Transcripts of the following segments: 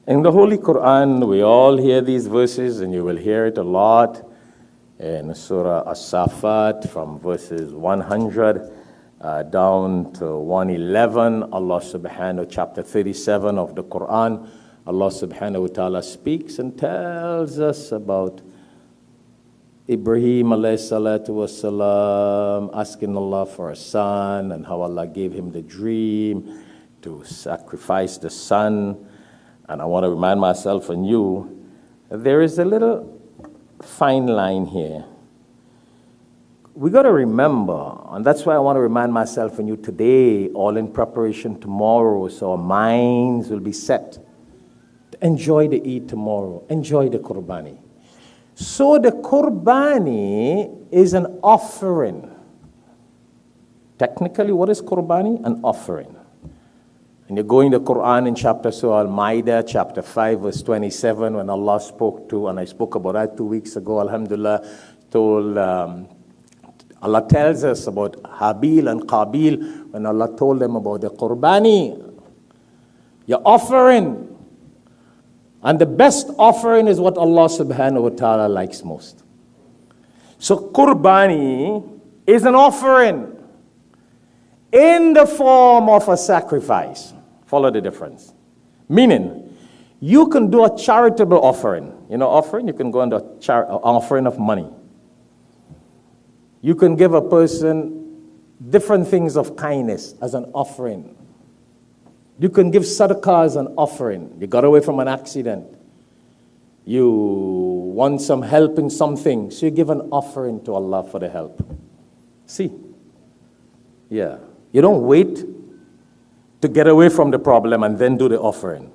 In the Holy Quran, we all hear these verses, and you will hear it a lot in Surah As-Safat from verses 100 down to 111. Allah subhanahu, chapter 37 of the Quran, Allah subhanahu wa ta'ala speaks and tells us about Ibrahim alayhi salatu wasalam asking Allah for a son, and how Allah gave him the dream to sacrifice the son. And I want to remind myself and you that there is a little fine line here. We got to remember, and that's why I want to remind myself and you today, all in preparation tomorrow, so our minds will be set to enjoy the Eid tomorrow, enjoy the Qurbaani. So the Qurbaani is an offering. Technically, what is Qurbaani? An offering. And you go in the Quran in chapter Surah Al-Ma'idah, chapter 5, verse 27, when Allah spoke to, and I spoke about that 2 weeks ago, alhamdulillah, Allah tells us about Habil and Qabil, when Allah told them about the Qurbaani, your offering. And the best offering is what Allah subhanahu wa ta'ala likes most. So Qurbaani is an offering in the form of a sacrifice. Follow the difference. Meaning, you can do a charitable offering. You know offering? You can go into an offering of money. You can give a person different things of kindness as an offering. You can give sadaqah as an offering. You got away from an accident. You want some help in something, so you give an offering to Allah for the help. See? Yeah. You don't wait to get away from the problem and then do the offering.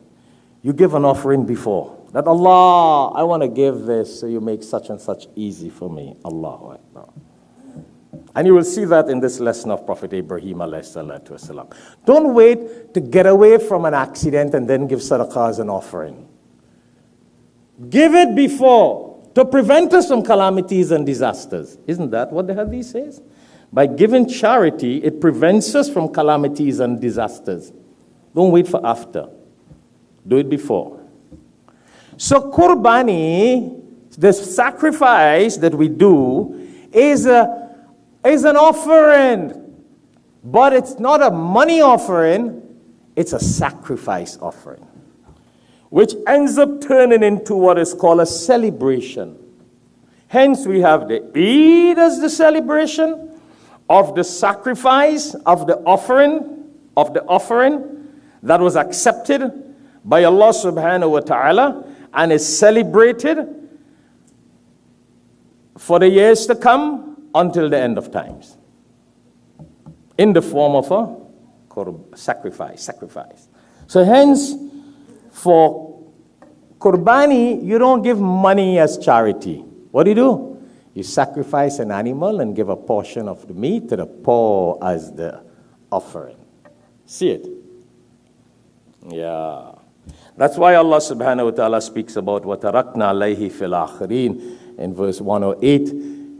You give an offering before. That Allah, I want to give this, so you make such and such easy for me. Allahu Akbar. And you will see that in this lesson of Prophet Ibrahim alayhi salatu wasalam. Don't wait to get away from an accident and then give sadaqah as an offering. Give it before to prevent us from calamities and disasters. Isn't that what the hadith says? By giving charity, it prevents us from calamities and disasters. Don't wait for after. Do it before. So Qurbaani, the sacrifice that we do, is an offering. But it's not a money offering, it's a sacrifice offering, which ends up turning into what is called a celebration. Hence, we have the Eid as the celebration of the sacrifice of the offering that was accepted by Allah subhanahu wa ta'ala and is celebrated for the years to come until the end of times in the form of a sacrifice. So hence, for Qurbaani, you don't give money as charity. What do? You sacrifice an animal and give a portion of the meat to the poor as the offering. See it? Yeah. That's why Allah subhanahu wa ta'ala speaks about وَتَرَكْنَا عَلَيْهِ فِي الْآخِرِينَ in verse 108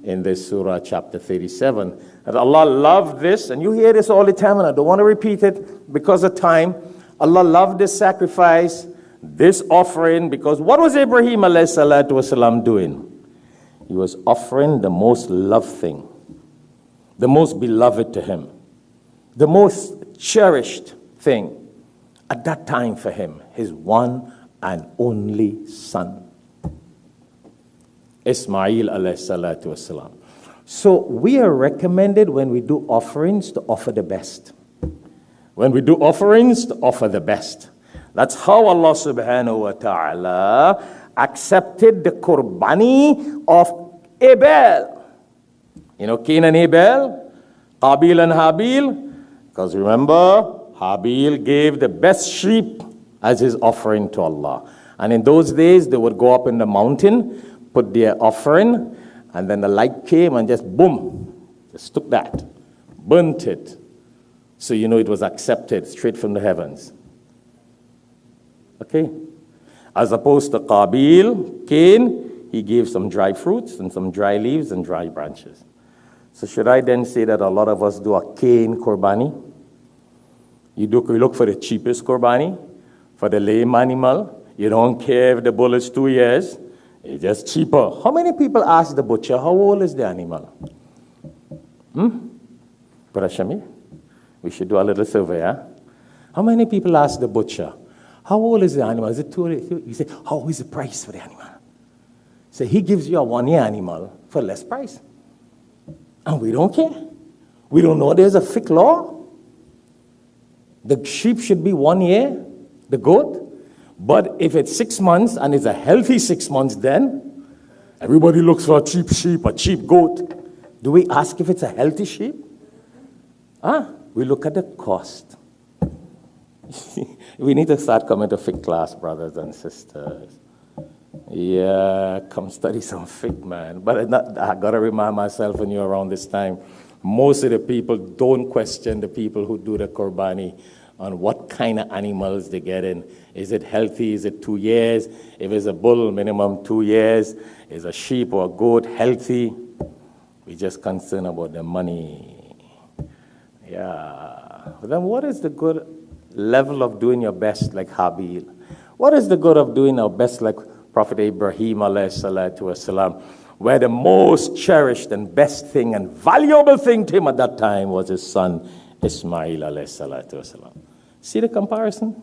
in this surah chapter 37. That Allah loved this, and you hear this all the time, and I don't want to repeat it because of time. Allah loved this sacrifice, this offering, because what was Ibrahim alayhi salatu wasalam doing? He was offering the most loved thing, the most beloved to him, the most cherished thing at that time for him, his one and only son, Ismail alayhi salatu wasalam. So we are recommended when we do offerings to offer the best. When we do offerings to offer the best. That's how Allah subhanahu wa ta'ala accepted the Qurbaani of Abel. You know Cain and Abel, Qabil and Habil, because remember, Habil gave the best sheep as his offering to Allah. And in those days, they would go up in the mountain, put their offering, and then the light came and just boom, just took that, burnt it. So you know it was accepted straight from the heavens. Okay? As opposed to Qabil, Cain, he gave some dry fruits and some dry leaves and dry branches. So should I then say that a lot of us do a Cain Qurbaani? You look for the cheapest Qurbaani, for the lame animal. You don't care if the bull is 2 years. It's just cheaper. How many people ask the butcher, how old is the animal? Brother Shami, we should do a little survey, huh? How many people ask the butcher, how old is the animal? Is it 2 years? You say, how is the price for the animal? So he gives you a 1-year animal for less price. And we don't care. We don't know there's a fixed law. The sheep should be 1 year, the goat. But if it's 6 months and it's a healthy 6 months, then everybody looks for a cheap sheep, a cheap goat. Do we ask if it's a healthy sheep? We look at the cost. We need to start coming to fiqh class, brothers and sisters. Yeah, come study some fiqh, man. But I got to remind myself when you're around this time, most of the people don't question the people who do the Qurbani on what kind of animals they get in. Is it healthy? Is it 2 years? If it's a bull, minimum 2 years. Is a sheep or a goat healthy? We're just concerned about the money. Yeah. But then what is the good level of doing your best like Habil? What is the good of doing our best like Prophet Ibrahim alayhi salatu wasalam, where the most cherished and best thing and valuable thing to him at that time was his son Ismail alayhi salatu wasalam. See the comparison?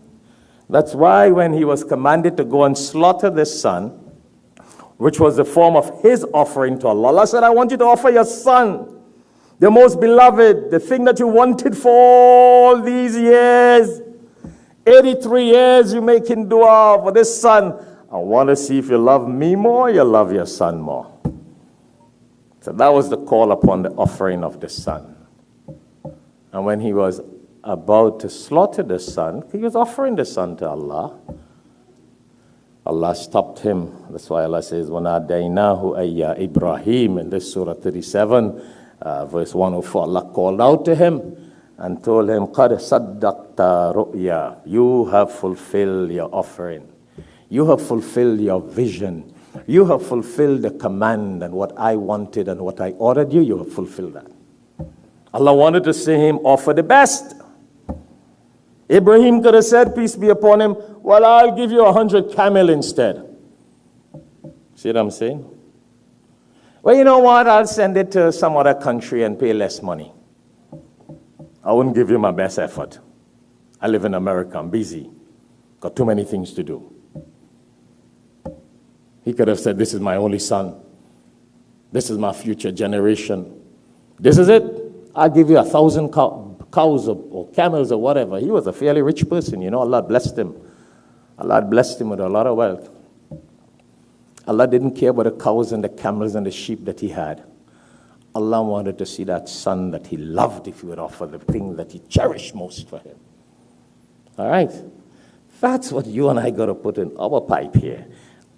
That's why when he was commanded to go and slaughter this son, which was the form of his offering to Allah, Allah said, I want you to offer your son, the most beloved, the thing that you wanted for all these years. 83 years you making dua for this son. I want to see if you love me more, you love your son more. So that was the call upon the offering of the son. And when he was about to slaughter the son, he was offering the son to Allah. Allah stopped him. That's why Allah says, وَنَادَيْنَاهُ أَيَّا Ibrahim, in this Surah 37, verse 104, Allah called out to him and told him, قَدْ صَدَّقْتَ رُؤْيَا, you have fulfilled your offering. You have fulfilled your vision. You have fulfilled the command and what I wanted and what I ordered you, you have fulfilled that. Allah wanted to see him offer the best. Ibrahim could have said, peace be upon him, well, I'll give you 100 camel instead. See what I'm saying? Well, you know what? I'll send it to some other country and pay less money. I wouldn't give you my best effort. I live in America. I'm busy. Got too many things to do. He could have said, this is my only son. This is my future generation. This is it. I'll give you 1,000 cows or camels or whatever. He was a fairly rich person. You know, Allah blessed him. Allah blessed him with a lot of wealth. Allah didn't care about the cows and the camels and the sheep that he had. Allah wanted to see that son that he loved if he would offer the thing that he cherished most for him. All right? That's what you and I got to put in our pipe here,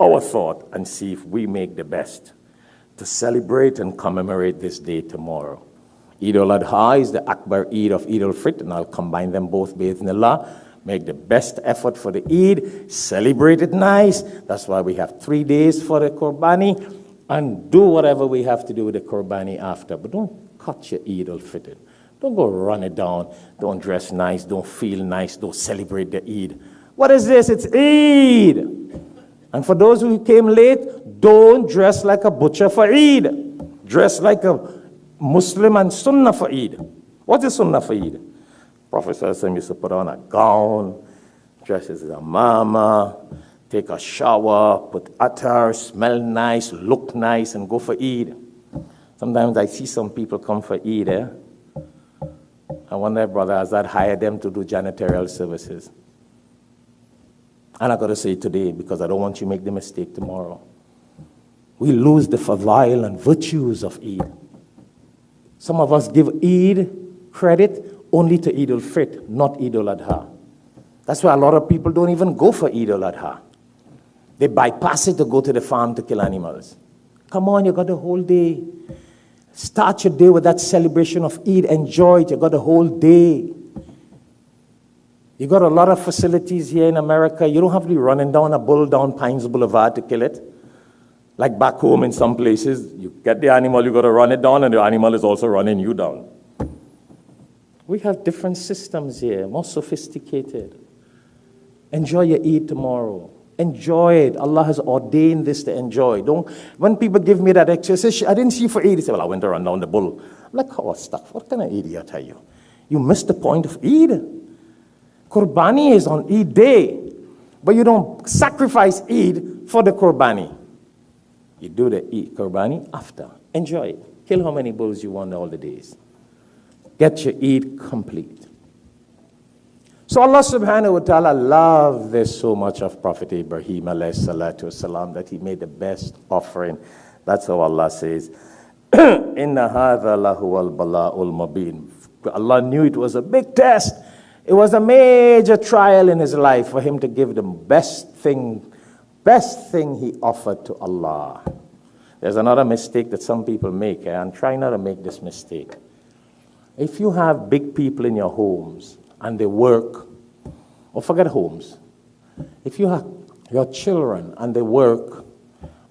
our thought, and see if we make the best to celebrate and commemorate this day tomorrow. Eid al-Adha is the Akbar Eid of Eid al-Fitr, and I'll combine them both, bi'idhnillah. Make the best effort for the Eid, celebrate it nice. That's why we have 3 days for the Qurbani, and do whatever we have to do with the Qurbani after. But don't cut your Eid al-Fitr. Don't go run it down. Don't dress nice. Don't feel nice. Don't celebrate the Eid. What is this? It's Eid. And for those who came late, don't dress like a butcher for Eid. Dress like a Muslim and Sunnah for Eid. What is Sunnah for Eid? Prophet ﷺ used to put on a gown, dress as a mama, take a shower, put attar, smell nice, look nice, and go for Eid. Sometimes I see some people come for Eid, I wonder, brother, has that hired them to do janitorial services? And I got to say today, because I don't want you to make the mistake tomorrow. We lose the fadail and virtues of Eid. Some of us give Eid credit only to Eid al-Fitr, not Eid al-Adha. That's why a lot of people don't even go for Eid al-Adha. They bypass it to go to the farm to kill animals. Come on, you got the whole day. Start your day with that celebration of Eid. Enjoy it. You got the whole day. You got a lot of facilities here in America. You don't have to be running down a bull down Pines Boulevard to kill it. Like back home in some places, you get the animal, you got to run it down, and the animal is also running you down. We have different systems here, more sophisticated. Enjoy your Eid tomorrow. Enjoy it. Allah has ordained this to enjoy. Don't. When people give me that excuse, I didn't see you for Eid. They say, well, I went to run down the bull. I'm like, oh, stuff. What kind of idiot are you? You missed the point of Eid. Qurbaani is on Eid day. But you don't sacrifice Eid for the Qurbaani. You do the Eid Qurbaani after. Enjoy it. Kill how many bulls you want all the days. Get your Eid complete. So Allah subhanahu wa ta'ala loved this so much of Prophet Ibrahim alayhi salatu wasalam that he made the best offering. That's how Allah says, Inna hadha lahu al-bala'ul mubin. Allah knew it was a big test. It was a major trial in his life for him to give the best thing he offered to Allah. There's another mistake that some people make, and try not to make this mistake. If you have big people in your homes and they work, or forget homes, if you have your children and they work,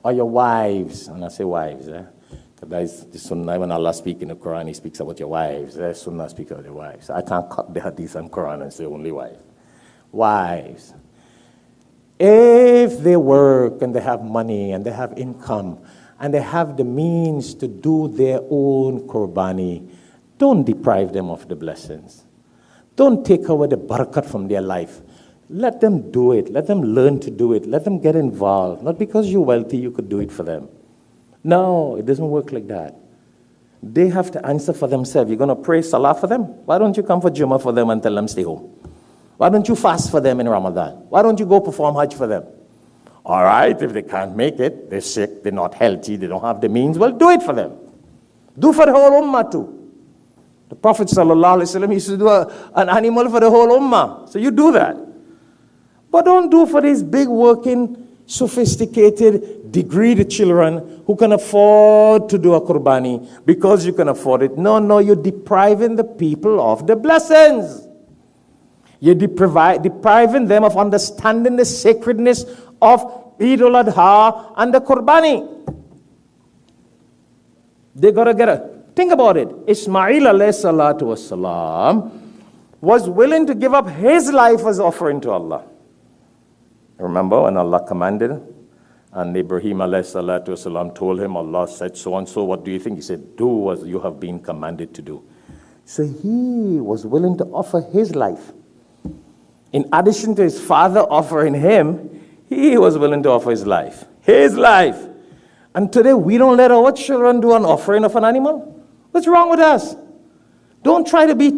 or your wives, and I say wives, because that is the sunnah. When Allah speaks in the Quran, he speaks about your wives. The sunnah speaks about your wives. I can't cut the hadith and Quran and say only wives. Wives. If they work and they have money and they have income and they have the means to do their own Qurbaani, don't deprive them of the blessings. Don't take away the barakat from their life. Let them do it. Let them learn to do it. Let them get involved. Not because you're wealthy, you could do it for them. No, it doesn't work like that. They have to answer for themselves. You're going to pray salah for them? Why don't you come for Jummah for them and tell them stay home? Why don't you fast for them in Ramadan? Why don't you go perform Hajj for them? All right, if they can't make it, they're sick, they're not healthy, they don't have the means, well, do it for them. Do for the whole ummah too. The Prophet ﷺ used to do an animal for the whole ummah. So you do that. But don't do for these big working, sophisticated, degreed children who can afford to do a Qurbaani because you can afford it. No, you're depriving the people of the blessings. You're depriving them of understanding the sacredness of Eid al-Adha and the Qurbaani. They got to get it. Think about it. Ismail alayhi salatu wasalam was willing to give up his life as offering to Allah. Remember when Allah commanded and Ibrahim alayhi salatu wasalam told him, Allah said so and so, what do you think? He said, do as you have been commanded to do. So he was willing to offer his life. In addition to his father offering him, he was willing to offer his life. His life. And today we don't let our children do an offering of an animal. What's wrong with us? Don't try to be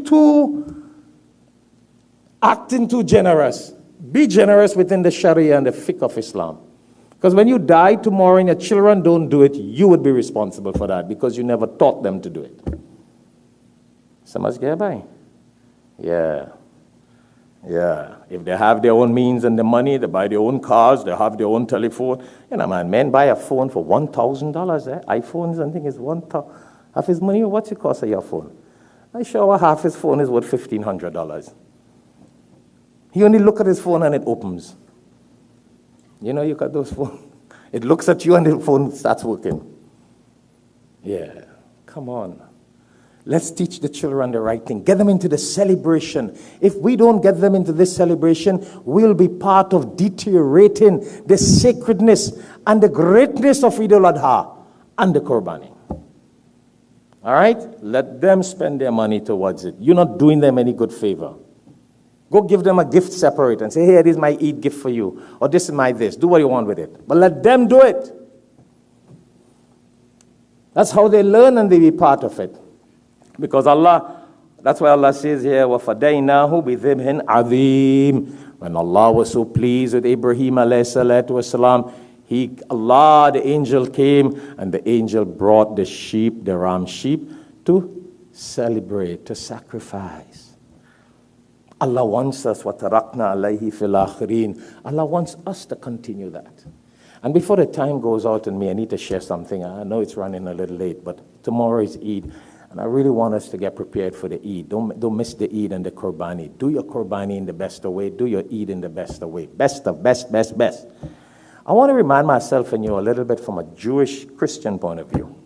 acting too generous. Be generous within the Sharia and the fiqh of Islam. Because when you die tomorrow and your children don't do it, you would be responsible for that because you never taught them to do it. Samajh gaya bhai? Yeah. If they have their own means and the money, they buy their own cars, they have their own telephone. Men buy a phone for $1,000. iPhones, I think, is $1,000. Half his money, what's it cost of your phone? I sure half his phone is worth $1,500. He only look at his phone and it opens. You got those phones. It looks at you and the phone starts working. Yeah, come on. Let's teach the children the right thing. Get them into the celebration. If we don't get them into this celebration, we'll be part of deteriorating the sacredness and the greatness of Eid al-Adha and the Qurbaani. All right? Let them spend their money towards it. You're not doing them any good favor. Go give them a gift separate and say, hey, this is my Eid gift for you. Or this is my this. Do what you want with it. But let them do it. That's how they learn and they be part of it. Because Allah, that's why Allah says here, وَفَدَيْنَاهُ بِذِبْهٍ عَظِيمٍ. When Allah was so pleased with Ibrahim alayhi salatu wasalam, Allah, the angel came, and the angel brought the sheep, the ram sheep, to celebrate, to sacrifice. Allah wants us, وَتَرَكْنَا عَلَيْهِ فِي الْآخِرِينَ. Allah wants us to continue that. And before the time goes out on me, I need to share something. I know it's running a little late, but tomorrow is Eid. And I really want us to get prepared for the Eid. Don't miss the Eid and the Qurbaani. Do your Qurbaani in the best way. Do your Eid in the best way. Best. I want to remind myself and you a little bit from a Jewish Christian point of view.